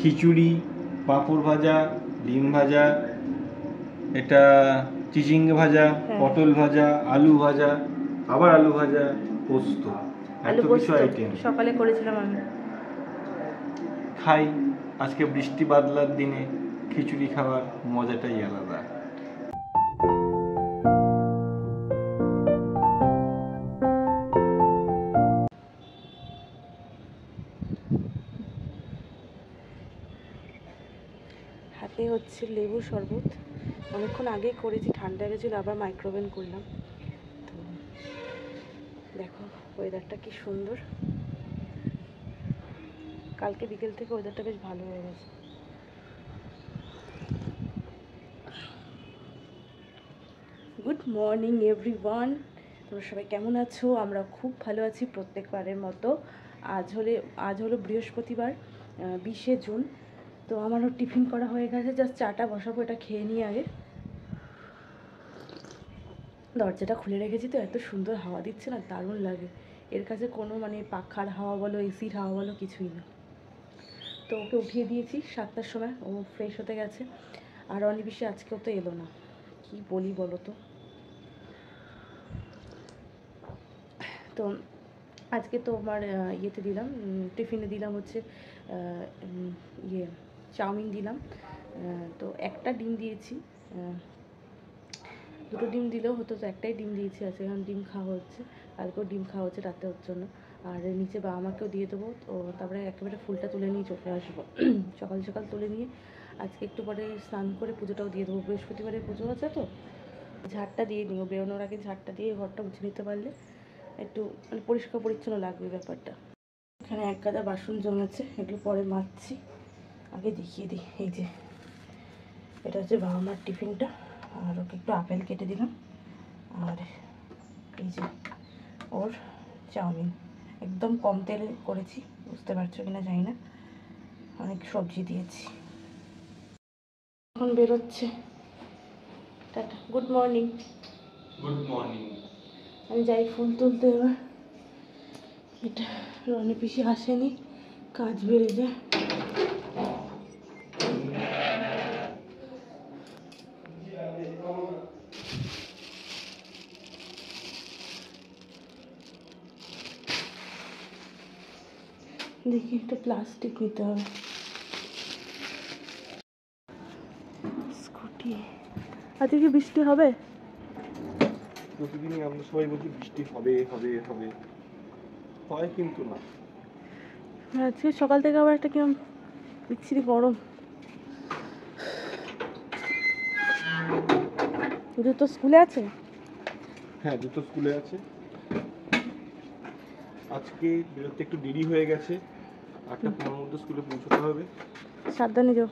খিচুড়ি, পাঁপড় ভাজা, ডিম ভাজা, এটা চিচিঙ্গে ভাজা, পটল ভাজা, আলু ভাজা, আবার আলু ভাজা, পোস্ত, এত কিছু আইটেম সকালে করেছিলাম আমি। খাই। আজকে বৃষ্টি বাদলার দিনে খিচুড়ি খাওয়ার মজাটাই আলাদা। হাতে হচ্ছে লেবু শরবত, অনেকক্ষণ আগেই করেছি, ঠান্ডা গেছিলো, আবার মাইক্রোওভেন করলাম। তো দেখো ওয়েদারটা কি সুন্দর, কালকে বিকেল থেকে ওয়েদারটা বেশ ভালো হয়ে গেছে। গুড মর্নিং এভরিওয়ান, তোমরা সবাই কেমন আছো? আমরা খুব ভালো আছি প্রত্যেকবারের মতো। আজ হলো বৃহস্পতিবার, 20শে জুন। তো আমারও টিফিন করা হয়ে গেছে, জাস্ট চাটা বসাবো, এটা খেয়ে নিই আগে। দরজাটা খুলে রেখেছি তো, এত সুন্দর হাওয়া দিচ্ছে না, দারুণ লাগে। এর কাছে কোনো মানে পাখার হাওয়া বলো, এসির হাওয়া বলো, কিছুই না। তো ওকে উঠিয়ে দিয়েছি 7টার সময়, ও ফ্রেশ হতে গেছে। আর অনিবিশে আজকেও তো এলো না, কি বলি বলো তো। তো আজকে তো আমার ইয়েতে দিলাম, টিফিনে দিলাম হচ্ছে চাউমিন দিলাম। তো একটা ডিম দিয়েছি, দুটো ডিম দিলেও হতো, তো একটাই ডিম দিয়েছি। আজকে এখন ডিম খাওয়া হচ্ছে, কালকেও ডিম খাওয়া হচ্ছে রাতে ওর জন্য। আর নিচে বাবা মাকেও দিয়ে দেবো। তো তারপরে একেবারে ফুলটা তুলে নিয়ে চলে আসবো, সকাল সকাল তুলে নিয়ে আজকে একটু পরে স্নান করে পুজোটাও দিয়ে দেবো। বৃহস্পতিবারে পুজো আছে তো, ঝাড়টা দিয়ে নিও, বেরোনোর আগে ঝাড়টা দিয়ে ঘরটা মুছে নিতে পারলে একটু মানে পরিষ্কার পরিচ্ছন্ন লাগবে ব্যাপারটা। এখানে এক গাদা বাসন জমেছে, এগুলো পরে মাজছি। আগে দেখিয়ে দিই, এই যে এটা হচ্ছে বাবা মার টিফিনটা, আর ওকে একটু আপেল কেটে দিলাম। আর এই যে ওর চাউমিন, একদম কম তেলে করেছি, বুঝতে পারছো কিনা জানি না, অনেক সবজি দিয়েছি। এখন বেরোচ্ছে, tata, good morning. Good morning. আমি যাই ফুল তুলতে এবার। এটা রনি পিসি আসেনি, কাজ বেড়ে যায়। দেখি একটা প্লাস্টিক নিতে হবে। স্কুটি, আজকে কি বৃষ্টি হবে? প্রতিদিনই আমরা সবাই বলছি বৃষ্টি হবে হবে হবে, হয় কিন্তু না। আজকে সকাল থেকে আবার একটা কিরম বিচ্ছিরি গরম। জুতো স্কুলে আছে? হ্যাঁ, জুতো স্কুলে আছে। আজকে বেরোতে একটু দেরি হয়ে গেছে, 8:15 মধ্যে স্কুলে পৌঁছতে হবে। সাবধানে যাও,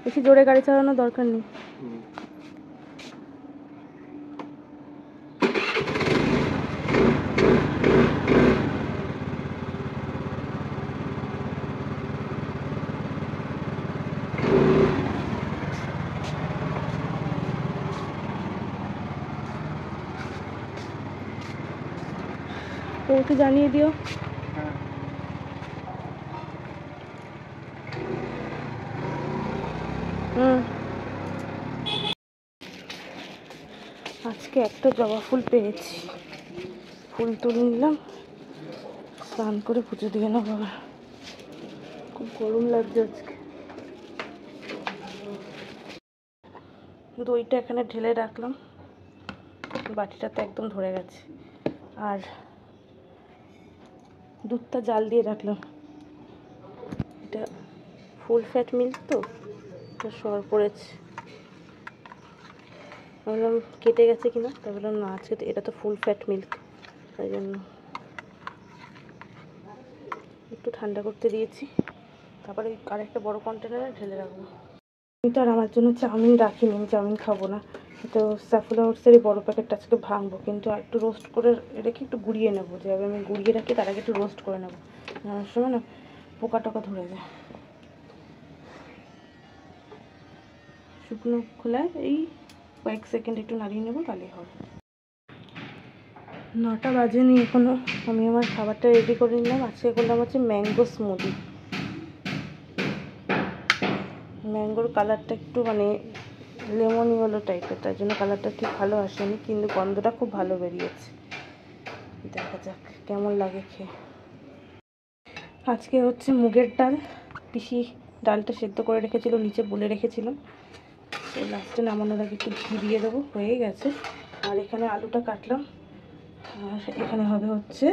বেশি জোরে গাড়ি চালানোর দরকার নেই। ওকে জানিয়ে দিও। আজকে একটা জবা ফুল পেয়েছি, ফুল তুলে নিলাম, স্নান করে পুজো দিয়ে না বাবা, খুব গরম লাগছে আজকে। দইটা এখানে ঢেলে রাখলাম, বাটিটাতে একদম ধরে গেছে। আর দুধটা জাল দিয়ে রাখলাম, এটা ফুল ফ্যাট মিল্ক তো, এটা সর পড়েছে। ভাবলাম কেটে গেছে কিনা, তাই বললাম না, আছে, এটা তো ফুল ফ্যাট মিল্ক, তাই জন্য একটু ঠান্ডা করতে দিয়েছি, তারপরে আরেকটা বড় কন্টেনারে ঢেলে রাখবো। আমি তো আর আমার জন্য চাউমিন রাখিনি, আমি চাউমিন খাবো না। তো সাফুলা ওটসের এই বড়ো প্যাকেটটা আজকে ভাঙবো, কিন্তু আর একটু রোস্ট করে রেখে একটু গুঁড়িয়ে নেবো, যেভাবে আমি গুঁড়িয়ে রাখি তার আগে একটু রোস্ট করে নেবো, নানার সময় না পোকা টোকা ধরে যায়। শুকনো খোলায় এই কয়েক সেকেন্ড একটু নাড়িয়ে নেবো, তাহলেই হবে। 9টা বাজেনি এখনো, আমি আমার খাবারটা রেডি করে নিলাম। আজকে করলাম হচ্ছে ম্যাঙ্গো স্মুদি। ম্যাঙ্গোর কালারটা একটু মানে লেমনি হলো টাইপের, তার জন্য কালারটা ঠিক ভালো আসেনি, কিন্তু গন্ধটা খুব ভালো বেরিয়েছে। দেখা যাক কেমন লাগে খেয়ে। আজকে হচ্ছে মুগের ডাল, পিসি ডালটা সেদ্ধ করে রেখেছিল, নিচে বলে রেখেছিলাম। তো লাস্টে নামানোর আগে একটু ঘি দিয়ে দেবো, হয়ে গেছে। আর এখানে আলুটা কাটলাম, আর এখানে হবে হচ্ছে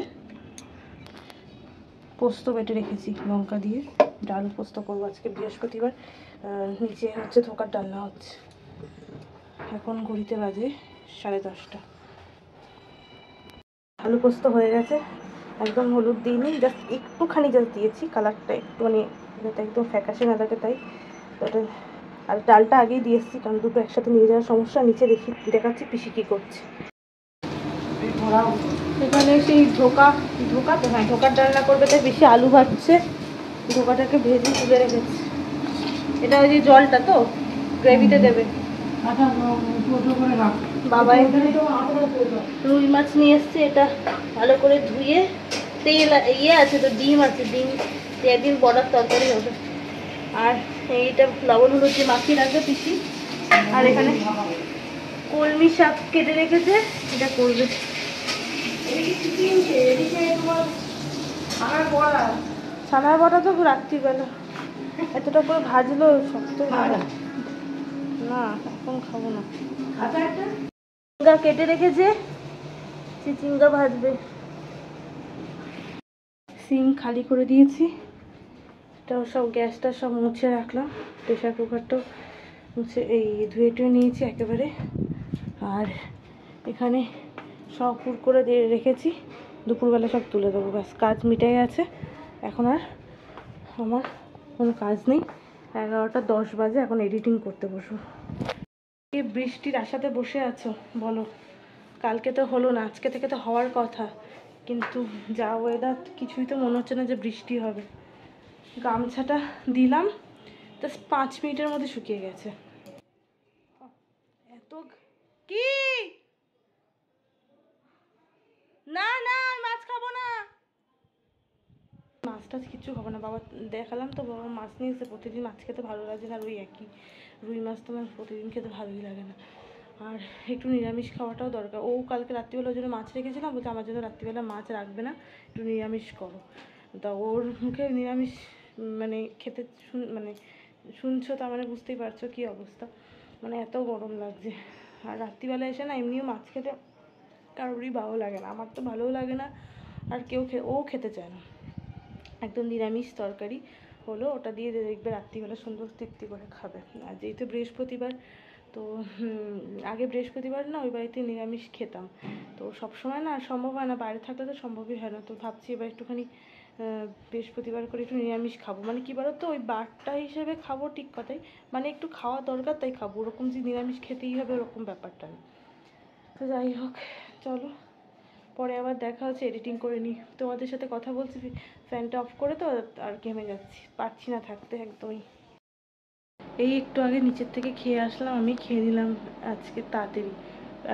পোস্ত বেটে রেখেছি লঙ্কা দিয়ে, ডাল পোস্ত করবো আজকে বৃহস্পতিবার। নিচে হচ্ছে ধোকার ডালনা হচ্ছে। এখন ঘড়িতে বাজে 10:30। আলু পোস্ত হয়ে গেছে, একদম হলুদ দিইনি, জাস্ট একটুখানি জাস্ট দিয়েছি, কালারটা একটু মানে যাতে একদম ফ্যাকাশে না লাগে তাই। তো ওটা আর ডালটা আগেই দিয়ে এসেছি, কারণ দুটো একসাথে নিয়ে যাওয়ার সমস্যা। নিচে দেখাচ্ছি পিসি কী করছে। এখানে সেই ধোকা তো, হ্যাঁ ধোকার ডালনা করবে, তাই বেশি আলু ভাজছে, ধোকাটাকে ভেজে তুলে রেখেছে। এটা ওই যে জলটা তো গ্রেভিতে দেবে। বাবা এখানে রুই মাছ নিয়ে এসছে, এটা ভালো করে ধুয়ে তেল ইয়ে আছে তো, ডিম আছে, ডিম একদিন বড়ার তরকারি হবে। আর এইটা লবণ হলুদ দিয়ে মাখিয়ে রাখবে পিসি। আর এখানে কলমি শাক কেটে রেখেছে, এটা করবে। ছানার বড়া তো রাত্রিবেলা এতটা করে ভাজলো, শক্ত না, এখন খাবো না। চিংড়া কেটে রেখেছে, চিচিঙ্গা ভাজবে। সিম খালি করে দিয়েছি, এটাও সব গ্যাসটা সব মুছে রাখলাম, প্রেশার কুকারটাও মুছে এই ধুয়ে টুয়ে নিয়েছি একেবারে। আর এখানে সব পুর করে দিয়ে রেখেছি, দুপুরবেলা সব তুলে দেবো, ব্যাস কাজ মিটে গেছে। এখন আর আমার কোনো কাজ নেই। 11:10 বাজে, এখন এডিটিং করতে বসবো। বৃষ্টির আশাতে বসে আছো বলো? কালকে তো হলো না, আজকে থেকে তো হওয়ার কথা, কিন্তু যা ওয়েদার কিছুই তো মনে হচ্ছে না যে বৃষ্টি হবে। গামছাটা দিলাম, জাস্ট 5 মিনিটের মধ্যে শুকিয়ে গেছে। এত কি না না, মাছ খাবো না, মাছ টাছ কিচ্ছু খাবো না। বাবা দেখালাম তো, বাবা মাছ নিয়ে এসে, প্রতিদিন মাছ খেতে ভালো লাগে না, আর ওই একই রুই মাছ তো আমার প্রতিদিন খেতে ভালোই লাগে না। আর একটু নিরামিষ খাওয়াটাও দরকার। ও কালকে রাত্রিবেলা ওই জন্য মাছ রেখেছিলাম, বলছে আমার জন্য রাত্রিবেলা মাছ রাখবে না, একটু নিরামিষ করো। তা ওর মুখে নিরামিষ মানে খেতে মানে শুনছো, তার মানে বুঝতেই পারছো কী অবস্থা, মানে এত গরম লাগছে। আর রাত্রিবেলা এসে না এমনিও মাছ খেতে কারোরই ভালো লাগে না, আমার তো ভালোও লাগে না, আর কেউ ও খেতে চায় না। একদম নিরামিষ তরকারি হলো, ওটা দিয়ে দেখবে রাত্রিবেলা সুন্দর তৃপ্তি করে খাবে। আর যেহেতু বৃহস্পতিবার, তো আগে বৃহস্পতিবার না ওই বাড়িতে নিরামিষ খেতাম, তো সবসময় না সম্ভব হয় না, বাইরে থাকলে তো সম্ভবই হয় না। তো ভাবছি এবার একটুখানি বৃহস্পতিবার করে একটু নিরামিষ খাবো, মানে কী বলো তো, ওই বারটা হিসেবে খাবো ঠিক কথাই, মানে একটু খাওয়া দরকার তাই খাবো, ওরকম যে নিরামিষ খেতেই হবে ওরকম ব্যাপারটা না। তো যাই হোক, চলো পরে আবার দেখা হচ্ছে, এডিটিং করে নিই। তোমাদের সাথে কথা বলছি, ফ্যানটা অফ করে তো আর ঘেমে যাচ্ছি, পারছি না থাকতে একদমই। এই একটু আগে নিচের থেকে খেয়ে আসলাম, আমি খেয়ে নিলাম আজকে তাড়াতাড়ি,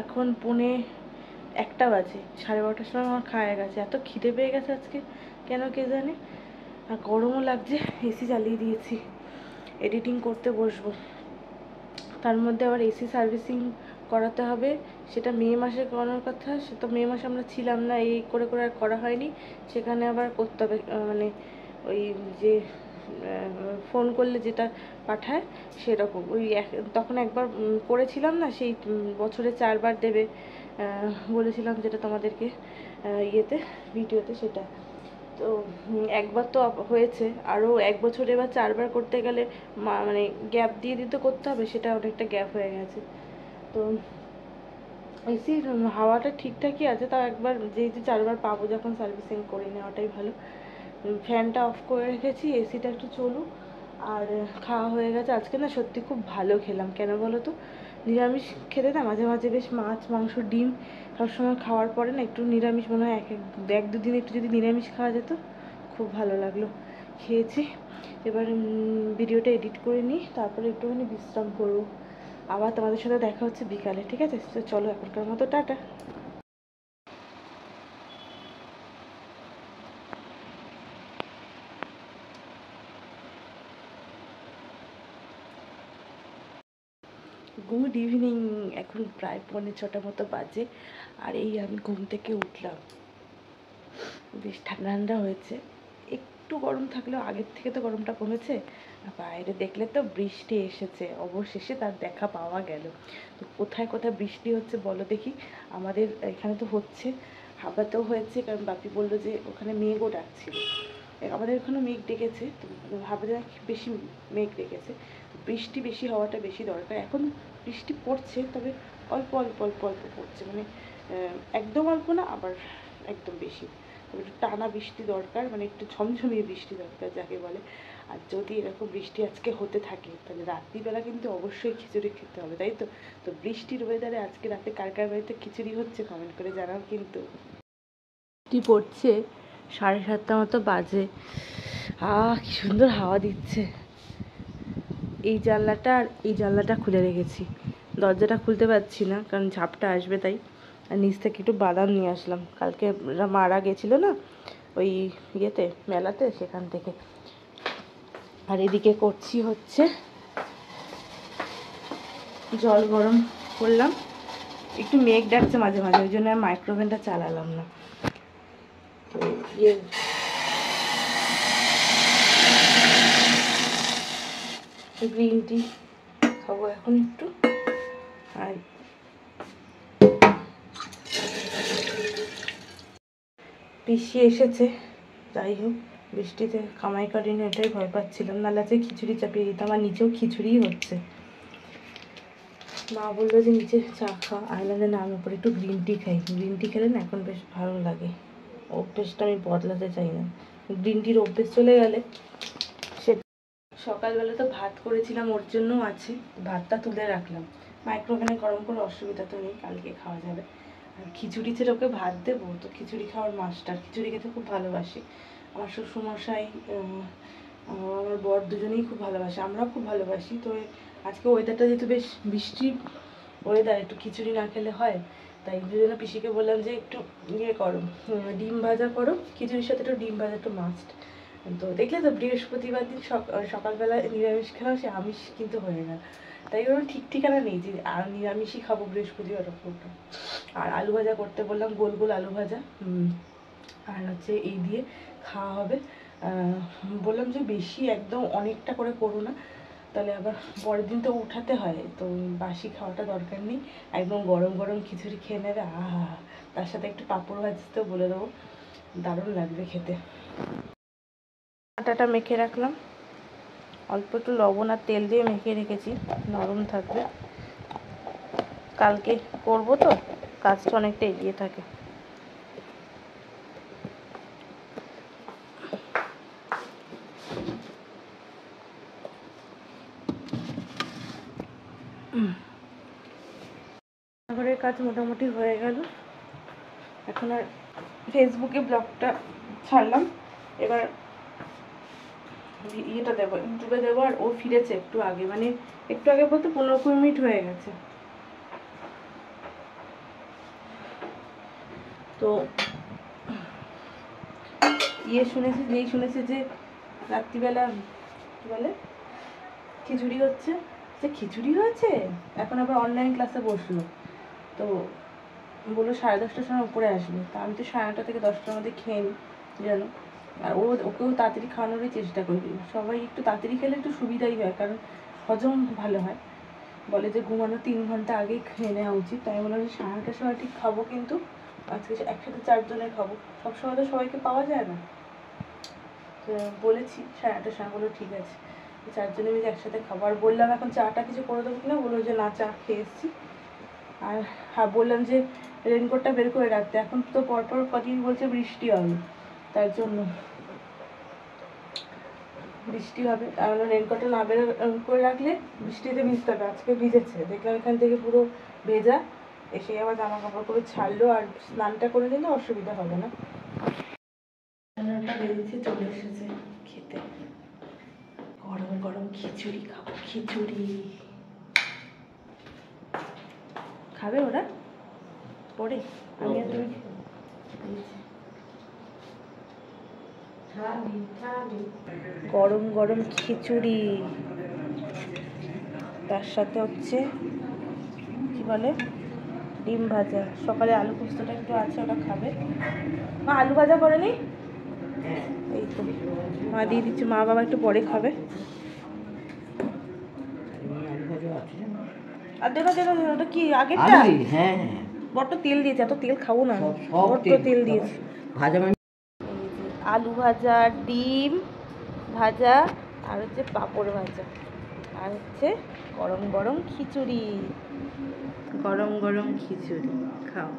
এখন 1:45 বাজে, 12:30টার সময় আমার খাওয়া গেছে। এত খিদে পেয়ে গেছে আজকে কেন কে জানে, আর গরমও লাগছে, এসি চালিয়ে দিয়েছি। এডিটিং করতে বসবো, তার মধ্যে আবার এসি সার্ভিসিং করাতে হবে, সেটা মে মাসে করানোর কথা, সে তো মে মাসে আমরা ছিলাম না, এই করে করে আর করা হয়নি। সেখানে আবার করতে হবে, মানে ওই যে ফোন করলে যেটা পাঠায় সেরকম, ওই তখন একবার করেছিলাম না, সেই বছরে 4 বার দেবে বলেছিলাম, যেটা তোমাদেরকে ইয়েতে ভিডিওতে, সেটা তো একবার তো হয়েছে, আরও 1 বছরে এবার 4 বার করতে গেলে মানে গ্যাপ দিয়ে দিতে করতে হবে, সেটা অনেকটা গ্যাপ হয়ে গেছে। তো এসির হাওয়াটা ঠিকঠাকই আছে, তাও একবার যেহেতু 4 বার পাবো যখন, সার্ভিসিং করে নেওয়াটাই ভালো। ফ্যানটা অফ করে রেখেছি, এসিটা একটু চলুক। আর খাওয়া হয়ে গেছে আজকে, না সত্যি খুব ভালো খেলাম, কেন বলো তো, নিরামিষ খেতে না মাঝে মাঝে বেশ মাছ মাংস ডিম সবসময় খাওয়ার পরে না একটু নিরামিষ মনে হয়, এক দুদিন একটু যদি নিরামিষ খাওয়া যেত খুব ভালো লাগলো। খেয়েছি, এবার ভিডিওটা এডিট করে নিই, তারপরে একটুখানি বিশ্রাম করবো। আবার তোমাদের সাথে দেখা হচ্ছে বিকালে, ঠিক আছে? তো চলো এখনকার মতো টাটা। Good evening. এখন প্রায় 5:45 মতো বাজে, আর এই আমি ঘুম থেকে উঠলাম। বেশ ঠান্ডা ঠান্ডা হয়েছে, একটু গরম থাকলেও আগের থেকে তো গরমটা কমেছে। বাইরে দেখলে তো বৃষ্টি এসেছে, অবশেষে তার দেখা পাওয়া গেল। তো কোথায় কোথায় বৃষ্টি হচ্ছে বলো দেখি। আমাদের এখানে তো হচ্ছে, হাওড়াতেও হয়েছে, কারণ বাপি বললো যে ওখানে মেঘও ডাকছিল। আমাদের ওখানে মেঘ ডেকেছে, তো হাওড়াতে বেশি মেঘ ডেকেছে। বৃষ্টি বেশি হওয়াটা বেশি দরকার। এখন বৃষ্টি পড়ছে, তবে অল্প অল্প অল্প অল্প পড়ছে, মানে একদম অল্প না, আবার একদম বেশি। তবে একটু টানা বৃষ্টি দরকার, মানে একটু ঝমঝমিয়ে বৃষ্টি দরকার যাকে বলে। আর যদি এরকম বৃষ্টি আজকে হতে থাকে, তাহলে রাত্রিবেলা কিন্তু অবশ্যই খিচুড়ি খেতে হবে, তাই তো? তো বৃষ্টির ওয়েদারে আজকে রাতে কার কার বাড়িতে খিচুড়ি হচ্ছে কমেন্ট করে জানাও কিন্তু। বৃষ্টি পড়ছে, 7:30 মতো বাজে। কি সুন্দর হাওয়া দিচ্ছে। এই জানলাটা আর এই জানলাটা খুলে রেখেছি, দরজাটা খুলতে পারছি না কারণ ঝাপটা আসবে তাই। আর নিচ থেকে একটু বাদাম নিয়ে আসলাম, কালকে মারা গেছিলো না ওই ইয়েতে, মেলাতে, সেখান থেকে। আর এদিকে করছি হচ্ছে জল গরম করলাম। একটু মেঘ ডাকছে মাঝে মাঝে, ওই জন্য আর মাইক্রোওভেনটা চালালাম না। তো গ্রিন টি খাবো এখন একটু। আর পিসি এসেছে, যাই হোক বৃষ্টিতে কামাই করিনি, এটাই ভয় পাচ্ছিলাম, নাহলে আজকে খিচুড়ি চাপিয়ে দিতাম। আর নিচেও খিচুড়িই হচ্ছে। মা বললো যে নিচে চা খা, আইল্যান্ডে না, আমি উপরে একটু গ্রিন টি খাই। গ্রিন টি খেলে না এখন বেশ ভালো লাগে, অভ্যেসটা আমি বদলাতে চাই না। গ্রিন টির অভ্যেস চলে গেলে সে। সকালবেলা তো ভাত করেছিলাম, ওর জন্য আছে, ভাতটা তুলে রাখলাম। মাইক্রোওভেনে গরম করে অসুবিধা তো নেই, কালকে খাওয়া যাবে। আর খিচুড়ি ছেড়ে ওকে ভাত দেবো, তো খিচুড়ি খাওয়ার মাস্টার, খিচুড়ি খেতে খুব ভালোবাসি। আমার শ্বশুরমশাই, আমার বর দুজনেই খুব ভালোবাসে, আমরাও খুব ভালোবাসি। তো আজকে ওয়েদারটা যেহেতু বেশ বৃষ্টি ওয়েদার, একটু খিচুড়ি না খেলে হয়, তাই জন্য পিসিকে বললাম যে একটু ইয়ে করো, ডিম ভাজা করো, খিচুড়ির সাথে একটু ডিম ভাজা একটু মাস্ট। তো দেখলে তো বৃহস্পতিবার দিন সকালবেলা নিরামিষ খেলাম, সে আমিষ কিন্তু হয়ে গেল। তাই ওর ঠিক ঠিকানা নেই যে আর নিরামিষই খাবো বৃহস্পতিবার ওপরটা। আর আলু ভাজা করতে বললাম, গোল গোল আলু ভাজা। আর হচ্ছে এই দিয়ে খাওয়া হবে। বললাম যে বেশি একদম অনেকটা করে করো না, তাহলে আবার পরের দিন তো উঠাতে হয়, তো বাসি খাওয়াটা দরকার নেই। একদম গরম গরম খিচুড়ি খেয়ে নেবে, আহা। তার সাথে একটু পাঁপড় ভাজতেও বলে দেবো, দারুণ লাগবে খেতে। আটাটা মেখে রাখলাম, অল্প একটু লবণ আর তেল দিয়ে মেখে রেখেছি, নরম থাকবে। কালকে করবো তো, কাজটা অনেকটা এগিয়ে থাকে। ঘরের কাজ মোটামুটি হয়ে গেল। এখন আর ফেসবুকে ব্লগটা ছাড়লাম, এবার ইয়েটা দেবো, ইউটিউবে দেবো। আর ও ফিরেছে একটু আগে, মানে একটু আগে বলতে 15-20 মিনিট হয়ে গেছে। তো শুনেছে যে রাত্রিবেলা কি বলে খিচুড়ি হচ্ছে, যে খিচুড়ি হয়েছে। এখন আবার অনলাইন ক্লাসে বসলো, তো বললো 10:30টার সময় উপরে আসবে। তা আমি তো 9:30 থেকে 10টার মধ্যে খেয়ে নিই জানো। আর ওকেও তাড়াতাড়ি খাওয়ানোরই চেষ্টা করি, সবাই একটু তাড়াতাড়ি খেলে একটু সুবিধাই হয়, কারণ হজম ভালো হয়। বলে যে ঘুমানো 3 ঘন্টা আগেই খেয়ে নেওয়া উচিত, তাই বললাম যে 9:30টার সময় ঠিক খাবো, কিন্তু আজকে একসাথে 4 জনের খাবো, সবসময় তো সবাইকে পাওয়া যায় না। তো বলেছি 9:30টার সময়, বললো ঠিক আছে, 4 জনে মিলে একসাথে খাবো। আর বললাম এখন চাটা কিছু করে দেবো কিনা, বললো যে না, চা খেয়ে এসেছি। আর হ্যাঁ, বললাম যে রেনকোটটা বের করে রাখতে, এখন তো পরপর কদিন বলছে বৃষ্টি হবে, তার জন্য বৃষ্টি হবে, তাহলে রেনকোটটা না বের করে রাখলে বৃষ্টিতে ভিজতে হবে। আজকে ভিজেছে, দেখলাম এখান থেকে পুরো ভেজা, এসে আবার জামা কাপড় করে ছাড়লো, আর স্নানটা করে নিলে অসুবিধা হবে না। রান্নাটা বেরিয়েছে, চলে এসেছে খেতে, গরম গরম খিচুড়ি খাবো। খিচুড়ি খাবে ওরা পরে, আমি আর তুমি গরম গরম খিচুড়ি। তার সাথে হচ্ছে কি বলে ডিম ভাজা। সকালে আলু পোস্তটা একটু আছে, ওটা খাবে। মা আলু ভাজা করেনি? এই তো মা দিয়ে দিচ্ছে, মা বাবা একটু পরে খাবে। আর দেনা দেনা ওটা কি আগেরটা? হ্যাঁ বড্ড তেল দিয়েছে, এত তেল খাবো না। বড্ড তেল দিয়েছে। ভাজা আলু ভাজা, ডিম ভাজা, আর হচ্ছে পাঁপড় ভাজা, আর হচ্ছে গরম গরম খিচুড়ি। গরম গরম খিচুড়ি খাও।